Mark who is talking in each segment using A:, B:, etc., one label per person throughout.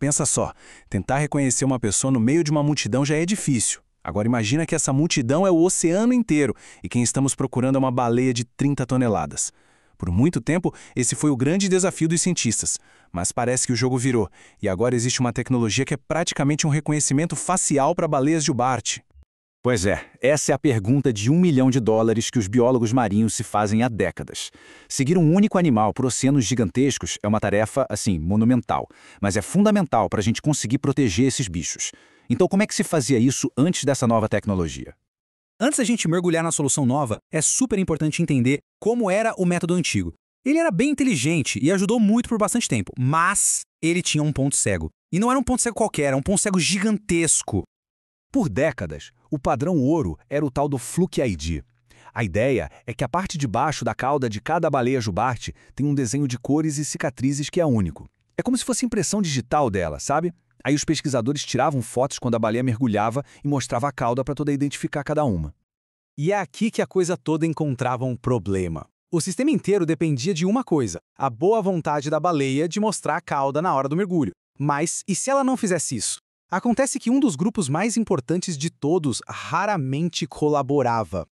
A: Pensa só, tentar reconhecer uma pessoa no meio de uma multidão já é difícil. Agora imagina que essa multidão é o oceano inteiro e quem estamos procurando é uma baleia de 30 toneladas. Por muito tempo, esse foi o grande desafio dos cientistas, mas parece que o jogo virou, e agora existe uma tecnologia que é praticamente um reconhecimento facial para baleias jubarte.
B: Pois é, essa é a pergunta de $1 milhão que os biólogos marinhos se fazem há décadas. Seguir um único animal por oceanos gigantescos é uma tarefa, assim, monumental, mas é fundamental para a gente conseguir proteger esses bichos. Então como é que se fazia isso antes dessa nova tecnologia?
C: Antes da gente mergulhar na solução nova, é super importante entender como era o método antigo. Ele era bem inteligente e ajudou muito por bastante tempo, mas ele tinha um ponto cego. E não era um ponto cego qualquer, era um ponto cego gigantesco.
D: Por décadas, o padrão ouro era o tal do Fluke ID. A ideia é que a parte de baixo da cauda de cada baleia jubarte tem um desenho de cores e cicatrizes que é único. É como se fosse impressão digital dela, sabe? Aí os pesquisadores tiravam fotos quando a baleia mergulhava e mostrava a cauda para poder identificar cada uma.
C: E é aqui que a coisa toda encontrava um problema. O sistema inteiro dependia de uma coisa, a boa vontade da baleia de mostrar a cauda na hora do mergulho. Mas, e se ela não fizesse isso? Acontece que um dos grupos mais importantes de todos raramente colaborava.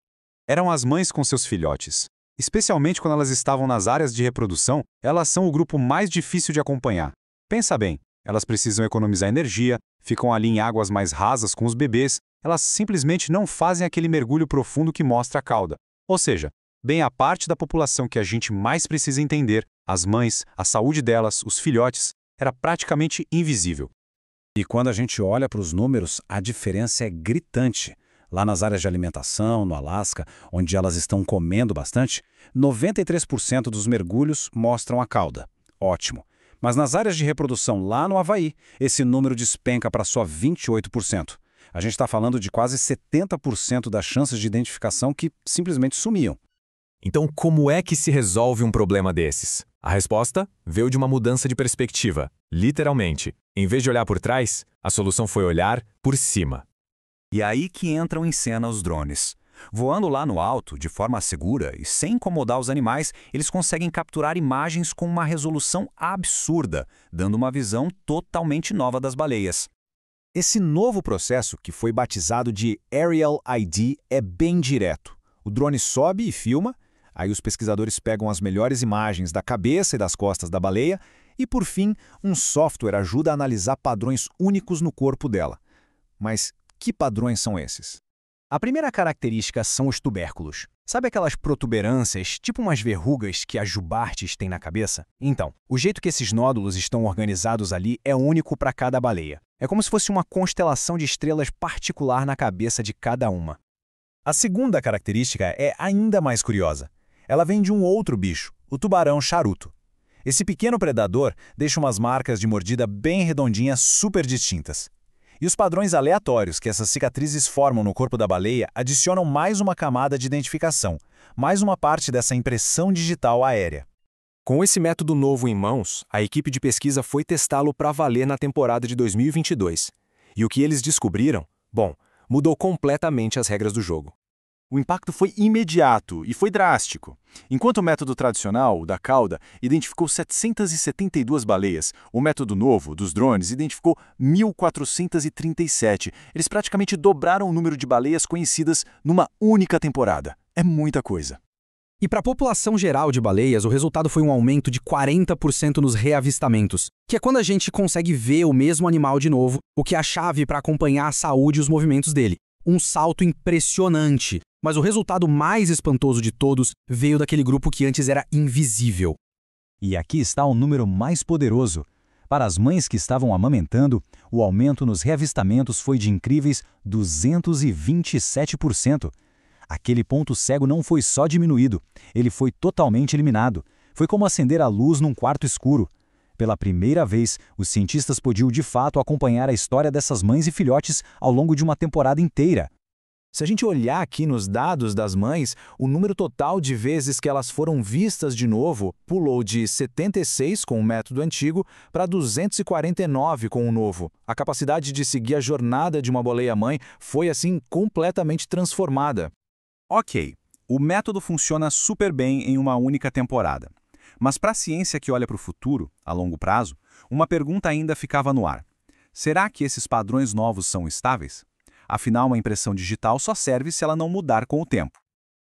E: Eram as mães com seus filhotes. Especialmente quando elas estavam nas áreas de reprodução, elas são o grupo mais difícil de acompanhar. Pensa bem, elas precisam economizar energia, ficam ali em águas mais rasas com os bebês, elas simplesmente não fazem aquele mergulho profundo que mostra a cauda. Ou seja, bem a parte da população que a gente mais precisa entender, as mães, a saúde delas, os filhotes, era praticamente invisível.
B: E quando a gente olha para os números, a diferença é gritante. Lá nas áreas de alimentação, no Alasca, onde elas estão comendo bastante, 93% dos mergulhos mostram a cauda. Ótimo. Mas nas áreas de reprodução lá no Havaí, esse número despenca para só 28%. A gente está falando de quase 70% das chances de identificação que simplesmente sumiam.
F: Então, como é que se resolve um problema desses? A resposta veio de uma mudança de perspectiva, literalmente. Em vez de olhar por trás, a solução foi olhar por cima.
D: E aí que entram em cena os drones. Voando lá no alto, de forma segura e sem incomodar os animais, eles conseguem capturar imagens com uma resolução absurda, dando uma visão totalmente nova das baleias. Esse novo processo, que foi batizado de Aerial ID, é bem direto. O drone sobe e filma, aí os pesquisadores pegam as melhores imagens da cabeça e das costas da baleia e, por fim, um software ajuda a analisar padrões únicos no corpo dela. Mas que padrões são esses?
C: A primeira característica são os tubérculos. Sabe aquelas protuberâncias, tipo umas verrugas que as jubartes têm na cabeça? Então, o jeito que esses nódulos estão organizados ali é único para cada baleia. É como se fosse uma constelação de estrelas particular na cabeça de cada uma.
D: A segunda característica é ainda mais curiosa. Ela vem de um outro bicho, o tubarão charuto. Esse pequeno predador deixa umas marcas de mordida bem redondinhas super distintas. E os padrões aleatórios que essas cicatrizes formam no corpo da baleia adicionam mais uma camada de identificação, mais uma parte dessa impressão digital aérea.
F: Com esse método novo em mãos, a equipe de pesquisa foi testá-lo para valer na temporada de 2022. E o que eles descobriram? Bom, mudou completamente as regras do jogo.
E: O impacto foi imediato e foi drástico. Enquanto o método tradicional, o da cauda, identificou 772 baleias, o método novo, dos drones, identificou 1.437. Eles praticamente dobraram o número de baleias conhecidas numa única temporada. É muita coisa.
C: E para a população geral de baleias, o resultado foi um aumento de 40% nos reavistamentos, que é quando a gente consegue ver o mesmo animal de novo, o que é a chave para acompanhar a saúde e os movimentos dele. Um salto impressionante. Mas o resultado mais espantoso de todos veio daquele grupo que antes era invisível.
D: E aqui está o número mais poderoso. Para as mães que estavam amamentando, o aumento nos reavistamentos foi de incríveis 227%. Aquele ponto cego não foi só diminuído, ele foi totalmente eliminado. Foi como acender a luz num quarto escuro. Pela primeira vez, os cientistas podiam de fato acompanhar a história dessas mães e filhotes ao longo de uma temporada inteira. Se a gente olhar aqui nos dados das mães, o número total de vezes que elas foram vistas de novo pulou de 76 com o método antigo para 249 com o novo. A capacidade de seguir a jornada de uma baleia-mãe foi, assim, completamente transformada. Ok, o método funciona super bem em uma única temporada. Mas para a ciência que olha para o futuro, a longo prazo,
B: uma pergunta ainda ficava no ar. Será que esses padrões novos são estáveis? Afinal, uma impressão digital só serve se ela não mudar com o tempo.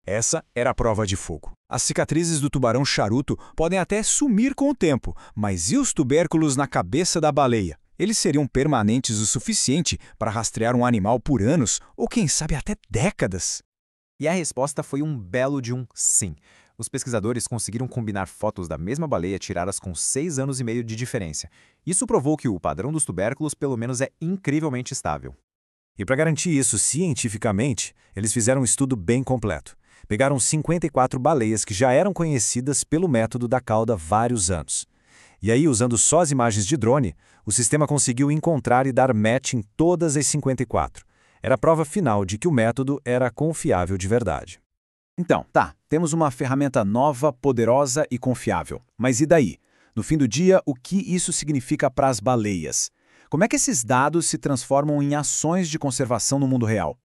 F: Essa era a prova de fogo. As cicatrizes do tubarão charuto podem até sumir com o tempo, mas e os tubérculos na cabeça da baleia? Eles seriam permanentes o suficiente para rastrear um animal por anos, ou quem sabe até décadas?
G: E a resposta foi um belo de um sim. Os pesquisadores conseguiram combinar fotos da mesma baleia tiradas com 6 anos e meio de diferença. Isso provou que o padrão dos tubérculos pelo menos é incrivelmente estável.
F: E para garantir isso cientificamente, eles fizeram um estudo bem completo. Pegaram 54 baleias que já eram conhecidas pelo método da cauda há vários anos. E aí, usando só as imagens de drone, o sistema conseguiu encontrar e dar match em todas as 54. Era a prova final de que o método era confiável de verdade.
B: Então, temos uma ferramenta nova, poderosa e confiável. Mas e daí? No fim do dia, o que isso significa para as baleias? Como é que esses dados se transformam em ações de conservação no mundo real?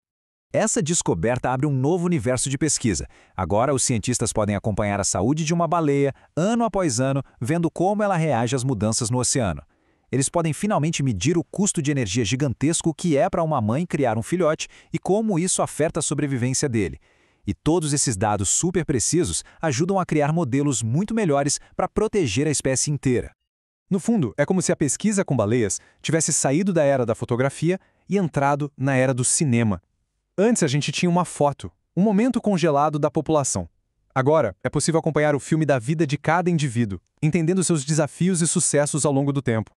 F: Essa descoberta abre um novo universo de pesquisa. Agora, os cientistas podem acompanhar a saúde de uma baleia, ano após ano, vendo como ela reage às mudanças no oceano. Eles podem finalmente medir o custo de energia gigantesco que é para uma mãe criar um filhote e como isso afeta a sobrevivência dele. E todos esses dados super precisos ajudam a criar modelos muito melhores para proteger a espécie inteira. No fundo, é como se a pesquisa com baleias tivesse saído da era da fotografia e entrado na era do cinema. Antes a gente tinha uma foto, um momento congelado da população. Agora é possível acompanhar o filme da vida de cada indivíduo, entendendo seus desafios e sucessos ao longo do tempo.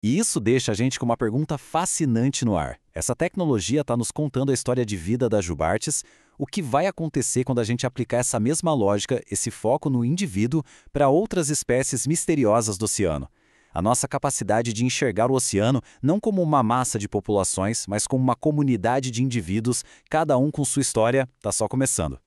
D: E isso deixa a gente com uma pergunta fascinante no ar. Essa tecnologia está nos contando a história de vida das jubartes. O que vai acontecer quando a gente aplicar essa mesma lógica, esse foco no indivíduo, para outras espécies misteriosas do oceano? A nossa capacidade de enxergar o oceano não como uma massa de populações, mas como uma comunidade de indivíduos, cada um com sua história, está só começando.